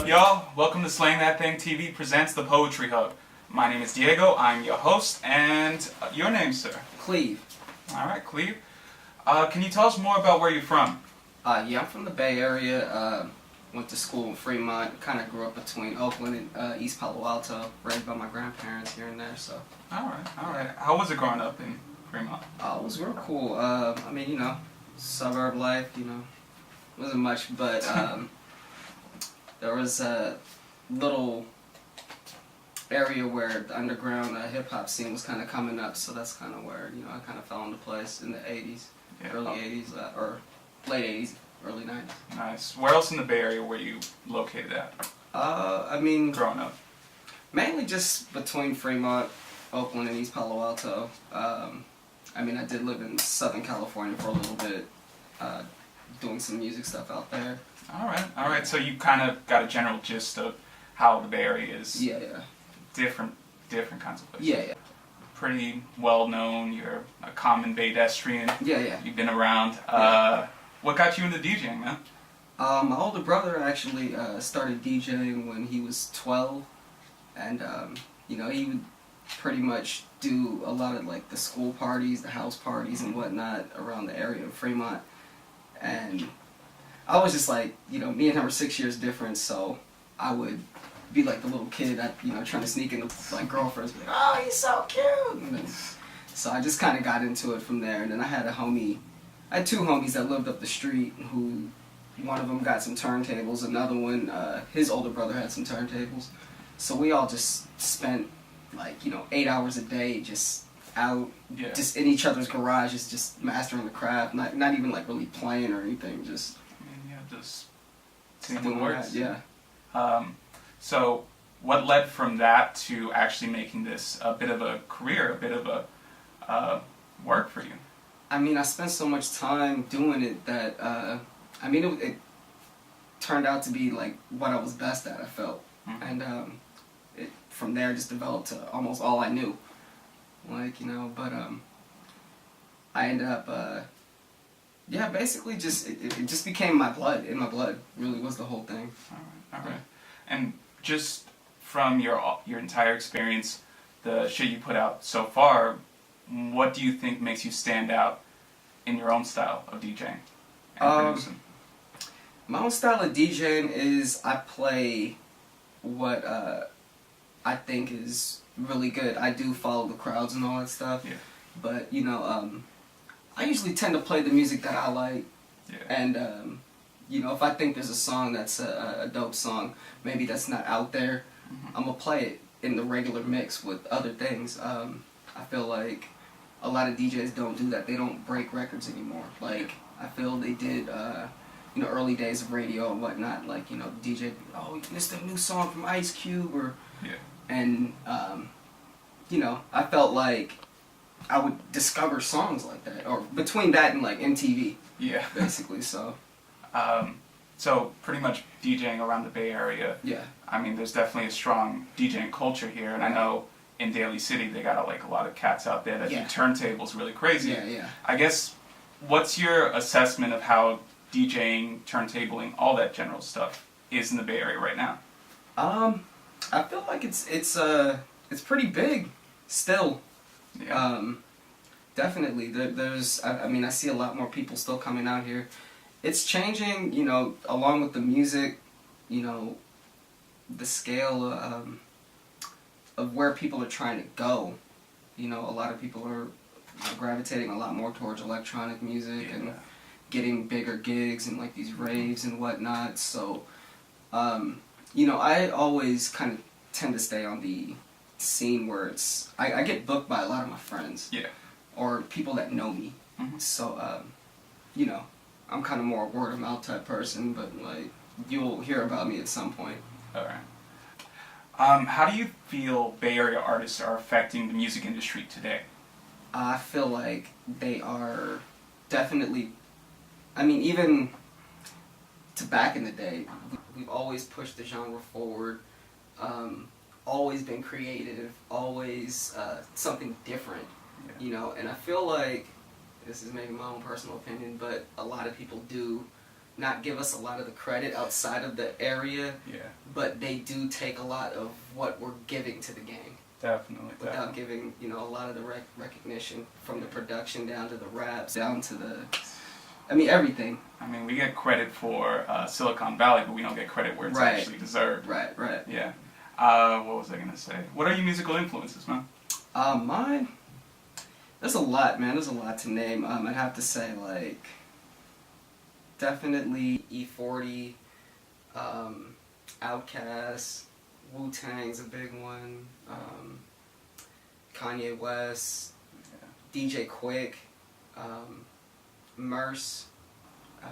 y'all? Welcome to SlangThatThangTV presents the Poetry Hub. My name is Diego, I'm your host, and your name, sir? Cleve. Alright, Cleve. Can you tell us more about where you're from? Yeah, I'm from the Bay Area. Went to school in Fremont. Kind of grew up between Oakland and East Palo Alto, raised by my grandparents here and there. So. Alright. How was it growing up in Fremont? It was real cool. I mean, suburb life, wasn't much, but there was a little area where the underground hip-hop scene was kind of coming up, so that's kind of where, I kind of fell into place in the 80s, early 80s, or late 80s, early 90s. Nice. Where else in the Bay Area were you located at? I mean... Growing up? Mainly just between Fremont, Oakland, and East Palo Alto. I mean, I did live in Southern California for a little bit, doing some music stuff out there. Alright. So you kind of got a general gist of how the Bay Area is. Yeah. Different kinds of places. Yeah. Pretty well known. You're a common pedestrian. Yeah. You've been around. What got you into DJing, man? My older brother actually started DJing when he was 12, and he would pretty much do a lot of like the school parties, the house parties, and whatnot around the area of Fremont. And I was just like, me and him are 6 years difference, so I would be like the little kid that, trying to sneak into like girlfriends, be like, oh, he's so cute. And then, so I just kind of got into it from there. And then I had two homies that lived up the street who, one of them got some turntables, another one, his older brother had some turntables. So we all just spent like, 8 hours a day just out, just in each other's garages, just mastering the craft, not even like really playing or anything, just singing the words. Yeah. So what led from that to actually making this a bit of a career, a bit of a work for you? I mean, I spent so much time doing it that, it turned out to be like what I was best at, I felt. Mm-hmm. And it from there just developed to almost all I knew. But I ended up, basically just, it just became my blood, in my blood, really was the whole thing. Alright. And just from your entire experience, the shit you put out so far, what do you think makes you stand out in your own style of DJing and producing? My own style of DJing is I play what I think is really good. I do follow the crowds and all that stuff, but I usually tend to play the music that I like, and if I think there's a song that's a dope song, maybe that's not out there, I'm gonna play it in the regular mix with other things. I feel like a lot of DJs don't do that. They don't break records anymore. Like, I feel they did, early days of radio and whatnot. Like, the DJ, oh, this is a new song from Ice Cube, or and I felt like I would discover songs like that, or between that and like MTV. Yeah. Basically, so. So pretty much DJing around the Bay Area. Yeah. I mean, there's definitely a strong DJing culture here, and I know in Daly City they got a lot of cats out there that do turntables really crazy. Yeah. I guess, what's your assessment of how DJing, turntabling, all that general stuff is in the Bay Area right now? I feel like it's pretty big still. Yeah. Definitely. There's I see a lot more people still coming out here. It's changing, along with the music, the scale of where people are trying to go. A lot of people are gravitating a lot more towards electronic music and getting bigger gigs and like these raves and whatnot. So, I always kind of tend to stay on the scene where I get booked by a lot of my friends. Yeah. Or people that know me. Mm-hmm. So, I'm kind of more a word of mouth type person, but like, you'll hear about me at some point. Alright. How do you feel Bay Area artists are affecting the music industry today? I feel like they are definitely, even to back in the day, we've always pushed the genre forward, always been creative, always something different, and I feel like, this is maybe my own personal opinion, but a lot of people do not give us a lot of the credit outside of the area. Yeah. But they do take a lot of what we're giving to the game. Definitely. Without giving, you know, a lot of the recognition, from the production down to the raps, down to the, I mean, everything. I mean, we get credit for Silicon Valley, but we don't get credit where it's actually deserved. Right. Yeah. What was I gonna say? What are your musical influences, man? Mine. There's a lot, man. There's a lot to name. I'd have to say, like, definitely E40, Outkast, Wu-Tang's a big one, Kanye West, DJ Quick, Merce, I'm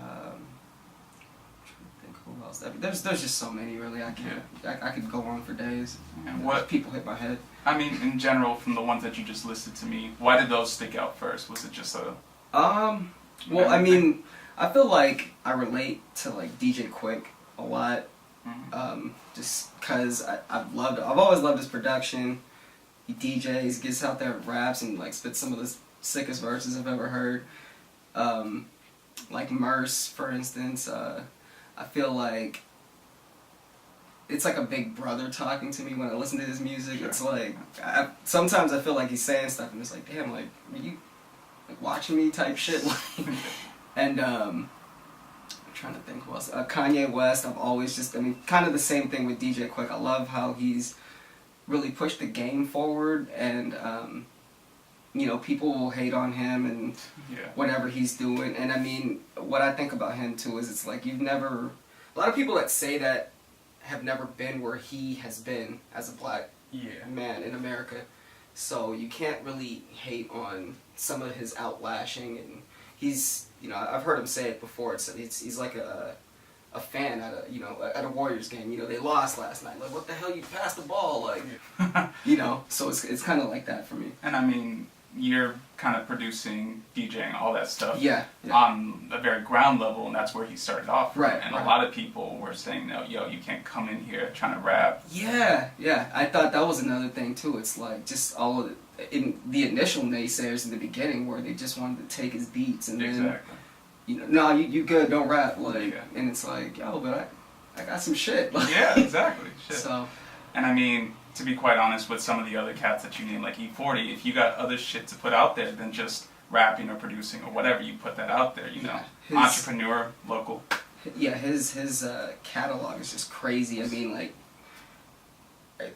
trying to think who else. There's just so many, really. I can't. I could go on for days. And what people hit my head? I mean, in general, from the ones that you just listed to me, why did those stick out first? Was it just a... Well, I mean, I feel like I relate to, like, DJ Quick a lot. Just because I've always loved his production. He DJs, gets out there, raps, and, like, spits some of the sickest verses I've ever heard. Like Merce, for instance, I feel like it's like a big brother talking to me when I listen to his music. Sure. It's like, sometimes I feel like he's saying stuff and it's like, damn, like, are you like watching me type shit? And I'm trying to think who else. Kanye West, I've always just, I mean, kind of the same thing with DJ Quick. I love how he's really pushed the game forward, and you know, people will hate on him and whatever he's doing. And I mean, what I think about him too is it's like a lot of people that say that have never been where he has been as a black man in America. So you can't really hate on some of his outlashing, and he's, you know, I've heard him say it before. He's like a fan at a Warriors game. You know, they lost last night. Like, what the hell, you passed the ball, like, you know. So it's kind of like that for me. And I mean, you're kind of producing, DJing, all that stuff on a very ground level, and that's where he started off. Right. And a lot of people were saying, no, yo, you can't come in here trying to rap. Yeah. I thought that was another thing too. It's like just all of the initial naysayers in the beginning where they just wanted to take his beats and then, you know, no, you good, don't rap, like, and it's like, yo, but I got some shit. Yeah, exactly. Shit. So, and I mean, to be quite honest, with some of the other cats that you name, like E40, if you got other shit to put out there than just rapping or producing or whatever, you put that out there, you know. Entrepreneur, local. Yeah, his catalog is just crazy. I mean, like,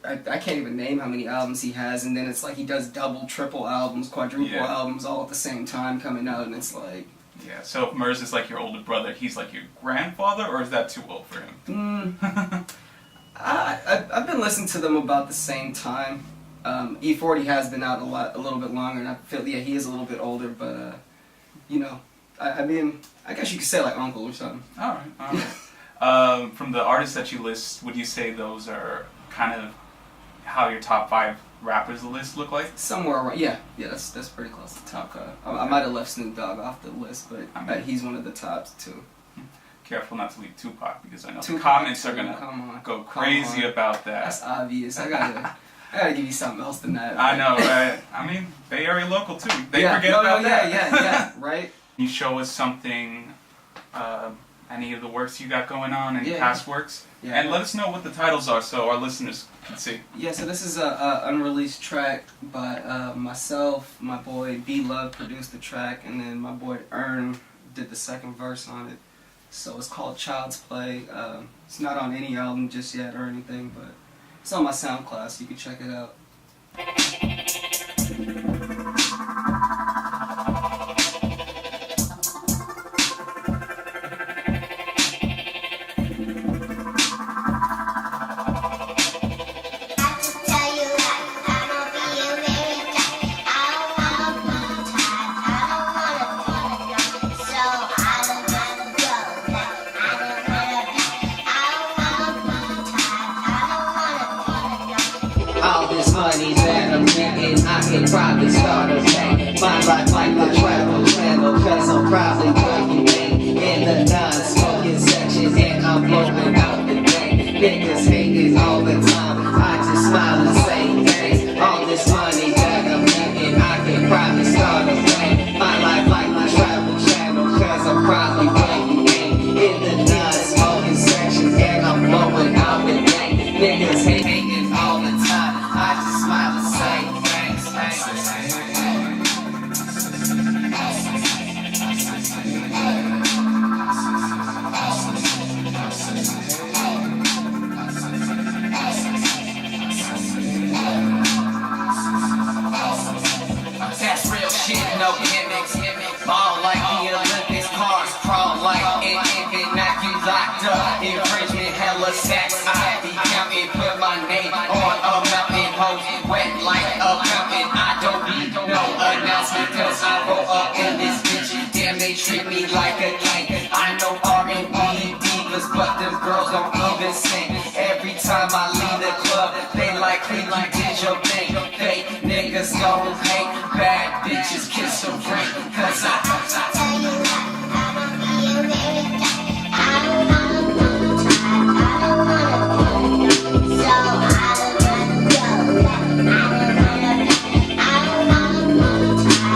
I can't even name how many albums he has, and then it's like he does double, triple albums, quadruple albums all at the same time coming out, and it's like... Yeah, so if Merz is like your older brother, he's like your grandfather, or is that too old for him? I've been listening to them about the same time. E40 has been out a little bit longer, and I feel, he is a little bit older, but you know, I mean, I guess you could say like uncle or something. All right. From the artists that you list, would you say those are kind of how your top 5 rappers list look like? Somewhere around, yeah, that's pretty close to the top. I might have left Snoop Dogg off the list, but he's one of the tops too. Careful not to leave Tupac, because I know the comments are gonna go crazy about that. That's obvious. I gotta give you something else than that. I know, right? I mean, Bay Area local too. They forget about that. Yeah, right. Can you show us something, any of the works you got going on, any past works? Yeah, and let us know what the titles are so our listeners can see. Yeah, so this is a unreleased track by myself, my boy B-Love produced the track, and then my boy Ern did the second verse on it. So it's called Child's Play. It's not on any album just yet or anything, but it's on my SoundCloud, so you can check it out. Money that I'm getting, I can probably start a bank. My life like the travel channel, cause I'm probably working in the non-smoking section, and I'm blowing out the bank. Niggas hating all the time, I just smile and say thanks. All this money that I'm getting, I can probably start a bank. My life like the travel channel, cause I'm probably working in the hella stacks. I be counting, put my name on a mountain, hoes wet like a fountain. I don't need no announcement, cause I roll up in this bitch. Damn, they treat me like a king. I know R&B divas, but them girls don't even sing. Every time I leave the club, they like me, you did your thing. Fake niggas gon' hate, bad bitches kiss a ring. Cause I tell you what, I'ma be a lyric. I don't wanna lose, I don't wanna lose. So I don't wanna go, I don't wanna lose, I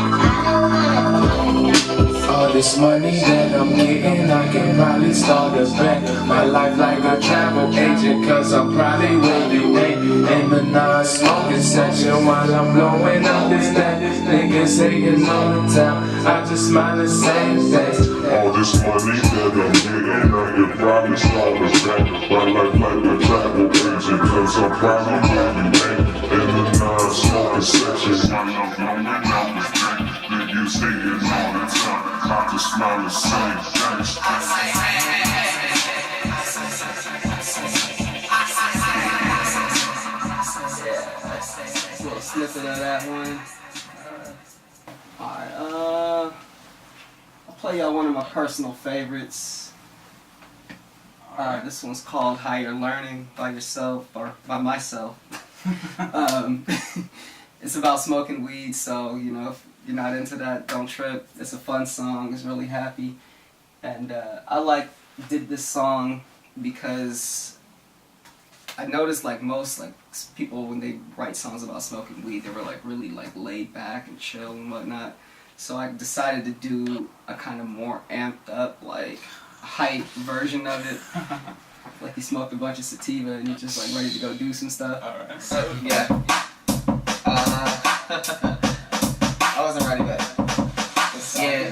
don't wanna lose. All this money that I'm getting, I can probably start a bank. My life like a travel agent, cause I'm probably will be late in the non-smoking section while I'm blowing up this net. Niggas hating on the town, I just smile and say thanks. All this money that I'm getting, I can probably start a bank. My life like a travel agent, cause I'm probably will be late in the non-smoking section while I'm blowing up this net. Niggas hating on the town, I just smile and say thanks. Little snippet of that one. Alright, I'll play y'all one of my personal favorites. Alright, this one's called Higher Learning by yourself, or by myself. It's about smoking weed, so, you know, if you're not into that, don't trip. It's a fun song, it's really happy. And I did this song because I noticed most people when they write songs about smoking weed, they were really laid back and chill and whatnot. So I decided to do a kind of more amped up hype version of it. Like you smoked a bunch of sativa and you're just ready to go do some stuff. Alright. So yeah. I wasn't ready but yeah.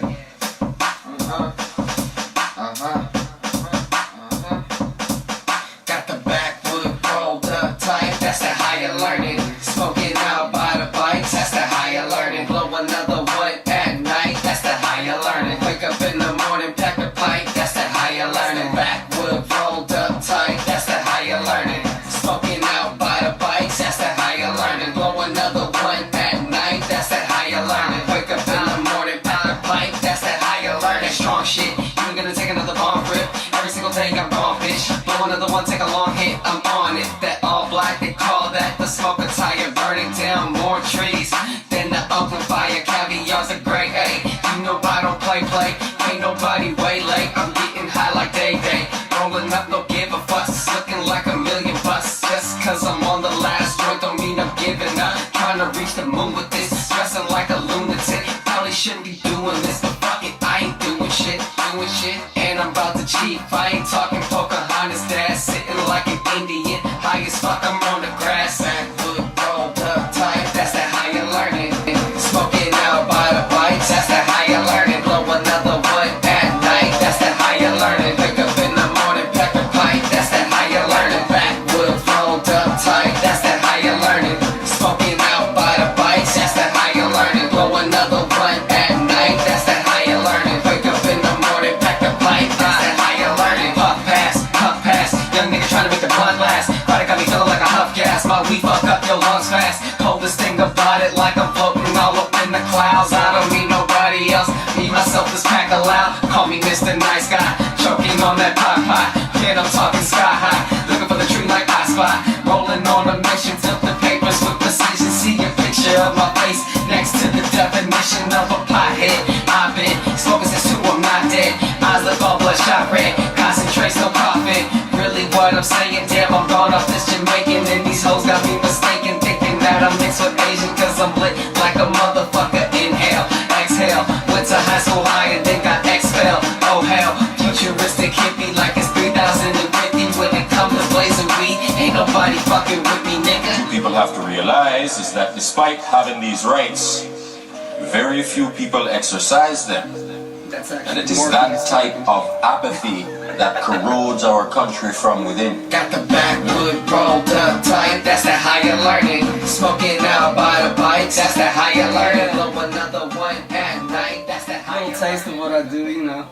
Got the backwood rolled up tight, that's the higher learning. Smoking out by the bikes, that's the higher learning. Blow another one at night, that's the higher learning. Wake up in the morning, pack a pipe, that's the higher learning. Backwood rolled up tight, that's the higher learning. Smoking out by the bikes, that's the higher learning. Blow another one at night, that's the higher learning. Wake up in the morning, pack a pipe, that's the higher learning. Strong shit, you ain't gonna take another bomb rip. Every single day I'm gone, bitch. Blow another one, take a long hit, I'm on it. That all black, they call that the smoke attire. Burning down more trees than the Oakland fire. Caviar's a great A. You know I don't play. Ain't nobody way late. I'm getting high like day. Rolling up, no give a fuss. Looking like $1 million bucks. Just cause I'm on the last joint don't mean I'm giving up. Trying to reach the moon with this. Stressing like a lunatic. Probably shouldn't be doing this, but fuck it, I ain't doing shit. And I'm about to cheat. I ain't talking Pocahontas dad. Sitting like an Indian. High as fuck, I'm on the grass. Backwood rolled up tight, that's the higher learning. Smoking out by the bikes, that's the higher learning. Blow another one at night, that's the higher learning. Wake up in the morning, pack a pipe, that's the higher learning. Backwood rolled up tight, that's the higher learning. Smoking out by the bikes, that's the higher learning. Blow another one at night, that's the higher learning. Wake up in the morning, pack a pipe, that's the higher learning. Puff pass, young nigga trying to make the blunt last. Body got me feeling like a huff gas, my weed fuck up your lungs fast. Coldest thing about it, like I'm floating all up in the clouds. I don't need nobody else, me myself this pack aloud. Call me Mr. Nice Guy, choking on that pot. Kid, I'm talking sky high, looking for the tree like I spy. Rolling on a mission, flip the papers with precision. See a picture of my face next to the definition of a pothead. I've been smoking since 2, I'm not dead. Eyes look all bloodshot red, concentrates no profit. Really what I'm saying, damn, I'm gone off this Jamaican. And these hoes got me mistaken, thinking that I'm mixed with Asian. Cause I'm lit like a motherfucker. Inhale, exhale, went to high school high and then got expelled. Oh hell, futuristic hippie like it's 3050. When it comes to blazing weed, ain't nobody fucking with me, nigga. People have to realize is that despite having these rights, very few people exercise them. And it is that type of apathy that corrodes our country from within. Got the backwood rolled up tight, that's the higher learning. Smoking out by the bikes, that's the higher learning. Blow another one at night, that's the higher learning. Little taste of what I do, you know.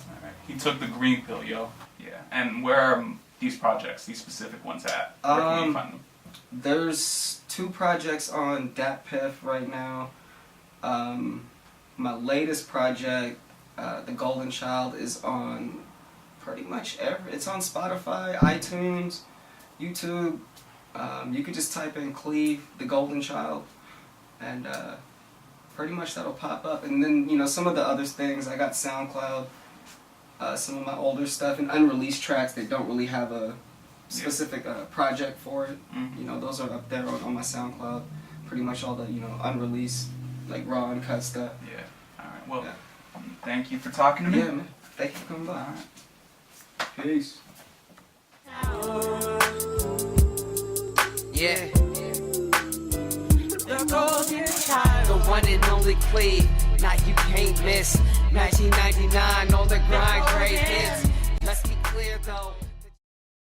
Alright. He took the green pill, yo. Yeah. And where are these projects, these specific ones at? Where can we find them? There's 2 projects on DatPiff right now. My latest project, The Golden Child, is on pretty much it's on Spotify, iTunes, YouTube. You could just type in Cleve, The Golden Child, and pretty much that'll pop up. And then, you know, some of the other things, I got SoundCloud, some of my older stuff, and unreleased tracks that don't really have a specific project for it. You know, those are up there on my SoundCloud. Pretty much all the, you know, unreleased, like raw and cut stuff. Yeah. Alright, well, thank you for talking to me. Yeah, man. Thank you for coming by. Alright. Peace. Yeah. The golden child, the one and only Cleve. Now you can't miss. 1999, all the grind, great hits. Let's be clear though.